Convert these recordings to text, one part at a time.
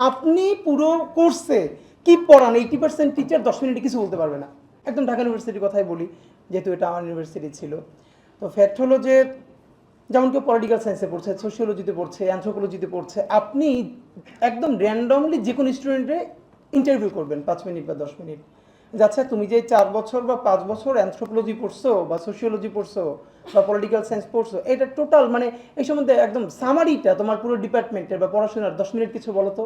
আপনি পুরো কোর্সে কি পড়ান 80% টিচার 10 মিনিটে কিছু বলতে পারবে না। একদম ঢাকা ইউনিভার্সিটির কথাই বলি, যেহেতু এটা আমার ইউনিভার্সিটি ছিল। তো ফ্যাক্ট হলো যে যেমন কেউ পলিটিক্যাল সায়েন্সে পড়ছে, সোশিওলজিতে পড়ছে, অ্যানথ্রোপোলজিতে পড়ছে, আপনি একদম র্যান্ডমলি যে কোনো স্টুডেন্টে ইন্টারভিউ করবেন 5 মিনিট বা 10 মিনিট। আচ্ছা তুমি যে 4 বছর বা 5 বছর অ্যানথ্রোপোলজি পড়ছো বা সোশিওলজি পড়ছো বা পলিটিক্যাল সায়েন্স পড়ছো, এটা টোটাল মানে এই সম্বন্ধে একদম সামারিটা তোমার পুরো ডিপার্টমেন্টের বা পড়াশোনার 10 মিনিট কিছু বলো তো।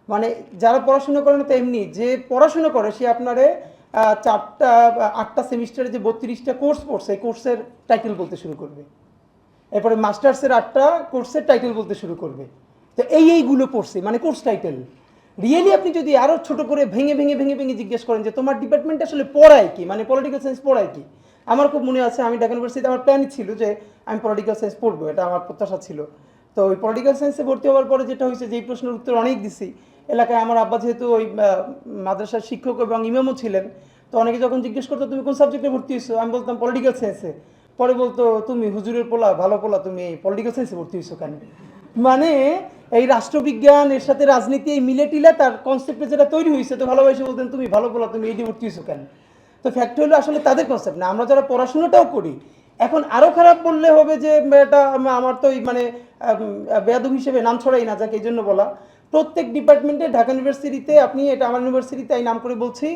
মানে যারা পড়াশোনা করে না তো এমনি, যে পড়াশোনা করে সে আপনারে 8টা সেমিস্টারে যে 32টা কোর্স পড়ছে এই কোর্সের টাইটেল বলতে শুরু করবে। এরপরে মাস্টার্সের 8টা কোর্সের টাইটেল বলতে শুরু করবে। তো এইগুলো পড়ছে মানে কোর্স টাইটেল। রিয়েলি আপনি যদি আরও ছোট করে ভেঙে ভেঙে ভেঙে ভেঙে জিজ্ঞেস করেন যে তোমার ডিপার্টমেন্টে আসলে পড়ায় কি, মানে পলিটিক্যাল সায়েন্স পড়ায় কি। আমার খুব মনে আছে, আমি ঢাকা ইউনিভার্সিটিতে আমার প্ল্যানই ছিল যে আমি পলিটিক্যাল সায়েন্স পড়বো, এটা আমার প্রত্যাশা ছিল। তো ওই পলিটিক্যাল সায়েন্সে ভর্তি হওয়ার পরে যেটা হয়েছে, যে এই প্রশ্নের উত্তর অনেক দিছি এলাকায়, আমার আব্বা যেহেতু ওই মাদ্রাসার শিক্ষক এবং ইমামও ছিলেন, তো অনেকে যখন জিজ্ঞেস করতো তুমি কোন সাবজেক্টে ভর্তি হয়েছো, আমি বলতাম পলিটিক্যাল সায়েন্সে। পরে বলতো তুমি হুজুরের পোলা, ভালো পোলা, তুমি পলিটিক্যাল সায়েন্সে ভর্তি হয়েছো কেন। মানে এই রাষ্ট্রবিজ্ঞান এর সাথে রাজনীতি এই মিলে টিলে তার কনসেপ্টে যেটা তৈরি হয়েছে, তো ভালোবাসে বলতেন তুমি ভালো পোলা, তুমি এইটি ভর্তি হয়েছো কেন। তো ফ্যাক্ট হলো আসলে তাদের কনসেপ্ট না, আমরা যারা পড়াশোনাটাও করি। এখন আরও খারাপ বললে হবে যে এটা আমার তো মানে বেয়াদব হিসেবে নাম ছড়াই না যাকে, এই জন্য বলা। প্রত্যেক ডিপার্টমেন্টে ঢাকা ইউনিভার্সিটিতে আপনি, এটা আমার ইউনিভার্সিটিতে এই নাম করে বলছি,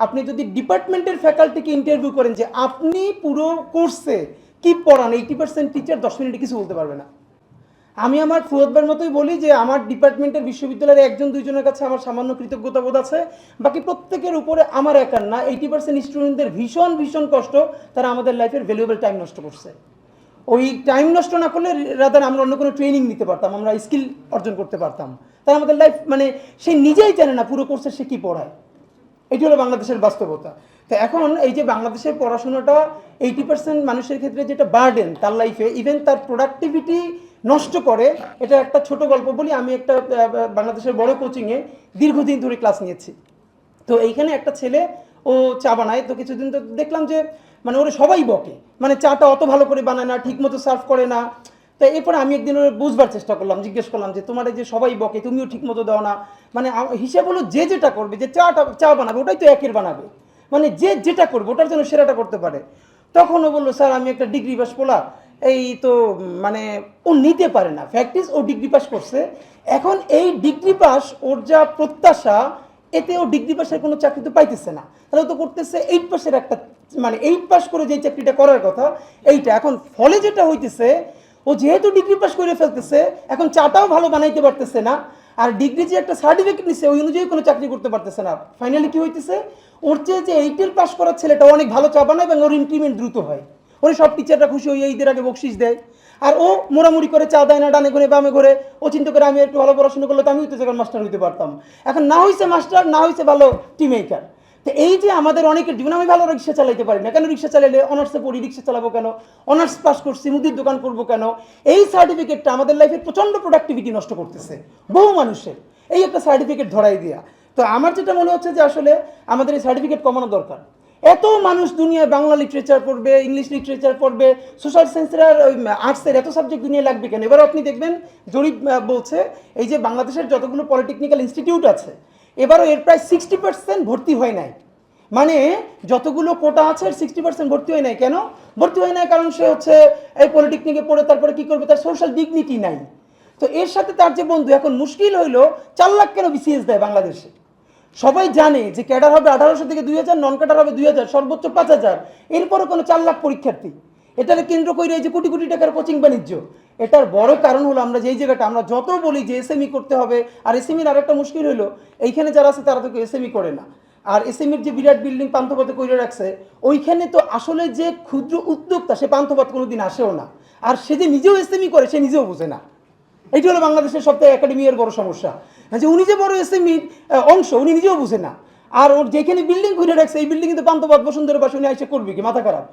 আপনি যদি ডিপার্টমেন্টের ফ্যাকাল্টিকে ইন্টারভিউ করেন যে আপনি পুরো কোর্সে কি পড়ান 80% টিচার 10 মিনিটে কিছু বলতে পারবে না। আমি আমার ফুয়াদবার মতোই বলি যে আমার ডিপার্টমেন্টের বিশ্ববিদ্যালয়ের 1-2 জনের কাছে আমার সামান্য কৃতজ্ঞতা বোধ আছে, বাকি প্রত্যেকের উপরে আমার একার না, 80% স্টুডেন্টদের ভীষণ ভীষণ কষ্ট, তারা আমাদের লাইফের ভ্যালুয়েবল টাইম নষ্ট করছে। ওই টাইম নষ্ট না করলে রাদার আমরা অন্য কোনো ট্রেনিং নিতে পারতাম, আমরা স্কিল অর্জন করতে পারতাম। তারা আমাদের লাইফ মানে সে নিজেই জানে না পুরো কোর্সে সে কী পড়ায়। এটি হলো বাংলাদেশের বাস্তবতা। তো এখন এই যে বাংলাদেশের পড়াশোনাটা 80% মানুষের ক্ষেত্রে যেটা বার্ডেন তার লাইফে, ইভেন তার প্রোডাক্টিভিটি নষ্ট করে। এটা একটা ছোট গল্প বলি, আমি একটা বাংলাদেশের বড় কোচিংয়ে দীর্ঘদিন ধরে ক্লাস নিয়েছি। তো এইখানে একটা ছেলে ও চা বানায়, তো কিছুদিন তো দেখলাম যে মানে ওরা সবাই বকে, মানে চাটা অত ভালো করে বানায় না, ঠিক মতো সার্ভ করে না। তো এরপরে আমি একদিন ওরা বুঝবার চেষ্টা করলাম, জিজ্ঞেস করলাম যে তোমার যে সবাই বকে তুমিও ঠিক মতো দাও না। মানে হিসাব হলো যে যেটা করবে, যে চা বানাবে ওটাই তো একের বানাবে, মানে যে যেটা করবে ওটার জন্য সেরাটা করতে পারে। তখন ও বললো স্যার আমি একটা ডিগ্রি পাস পোলা, এই তো মানে ও নিতে পারে না। ফ্যাক্ট ইজ ও ডিগ্রি পাস করছে, এখন এই ডিগ্রি পাস ওর যা প্রত্যাশা, এতে ও ডিগ্রি পাসের কোনো চাকরি তো পাইতেছে না, তাহলে তো করতেছে 8 পাসের একটা, মানে 8 পাস করে যে চাকরিটা করার কথা এইটা। এখন ফলে যেটা হইতেছে, ও যেহেতু ডিগ্রি পাস করে ফেলতেছে, এখন চাটাও ভালো বানাইতে পারতেছে না, আর ডিগ্রি যে একটা সার্টিফিকেট নিচ্ছে ওই অনুযায়ী কোনো চাকরি করতে পারতেছে না। ফাইনালি কি হইতেছে, ওর চেয়ে যে 8-এর পাস করার ছেলেটা অনেক ভালো চা বানায় এবং ওর ইনক্রিমেন্ট দ্রুত হয়, ওর সব টিচাররা খুশি হয়ে ঈদের আগে বকশিস দেয়। আর ও মোড়ামুড়ি করে চা দেয় না, ডানে ঘুরে বামে ঘুরে। ও চিন্তা করে আমি একটু ভালো পড়াশোনা করলে তো আমিও তো যখন মাস্টার হইতে পারতাম। এখন না হয়েছে মাস্টার, না হয়েছে ভালো টিম মেকার। তো এই যে আমাদের অনেকের জীবন, আমি ভালো রিক্সা চালাইতে পারি না কেন, রিক্সা চালাইলে অনার্সে পড়ি রিক্সা চালাবো কেন, অনার্স পাস করছি মুদির দোকান করবো কেন, এই সার্টিফিকেটটা আমাদের লাইফে প্রচণ্ড প্রোডাক্টিভিটি নষ্ট করতেছে বহু মানুষের, এই একটা সার্টিফিকেট ধরাই দেওয়া। তো আমার যেটা মনে হচ্ছে যে আসলে আমাদের এই সার্টিফিকেট কমানো দরকার। এত মানুষ দুনিয়ায় বাংলা লিটারেচার পড়বে, ইংলিশ লিটারেচার পড়বে, সোশ্যাল সায়েন্সের আর আর্টসের এত সাবজেক্ট দুনিয়ায় লাগবে কেন। এবার আপনি দেখবেন জরিপ বলছে এই যে বাংলাদেশের যতগুলো পলিটেকনিক্যাল ইনস্টিটিউট আছে, এবারও এর প্রায় 60% ভর্তি হয় নাই। মানে যতগুলো কোটা আছে 60% ভর্তি হয় নাই। কেন ভর্তি হয় নাই? কারণ সে হচ্ছে এই পলিটেকনিকে পড়ে তারপরে কি করবে, তার সোশ্যাল ডিগনিটি নাই। তো এর সাথে তার যে বন্ধু, এখন মুশকিল হইলো 4 লাখ কেন বিসিএস দেয় বাংলাদেশে। সবাই জানে যে ক্যাডার হবে 1800 থেকে 2000, নন ক্যাডার হবে 2000, সর্বোচ্চ 5000, এরপরও কোনো 4 লাখ পরীক্ষার্থী। এটাকে কেন্দ্র করে এই যে কোটি কোটি টাকার কোচিং বাণিজ্য। এটার বড় কারণ হলো আমরা যেই জায়গাটা আমরা যত বলি যে এসএমই করতে হবে, আর এসএমইর আরেকটা মুশকিল হলো এইখানে যারা আছে তারা তো এসএমই করে না। আর এসএমইর যে বিরাট বিল্ডিং পান্থপথে করে রাখছে, ওইখানে তো আসলে যে ক্ষুদ্র উদ্যোক্তা সে পান্থপথ কোনোদিন আসেও না, আর সে যে নিজেও এসএমই করে সে নিজেও বোঝে না। এটি হলো বাংলাদেশের সবথেকে একাডেমির বড় সমস্যা, যে উনি যে বড় এসএমইর অংশ উনি নিজেও বুঝে না। আর ওর যেখানে বিল্ডিং ঘুরে রাখছে এই বিল্ডিং কিন্তু পান্থপথ বসুন্ধরা বাসী উনি এসে করবে কি, মাথা খারাপ।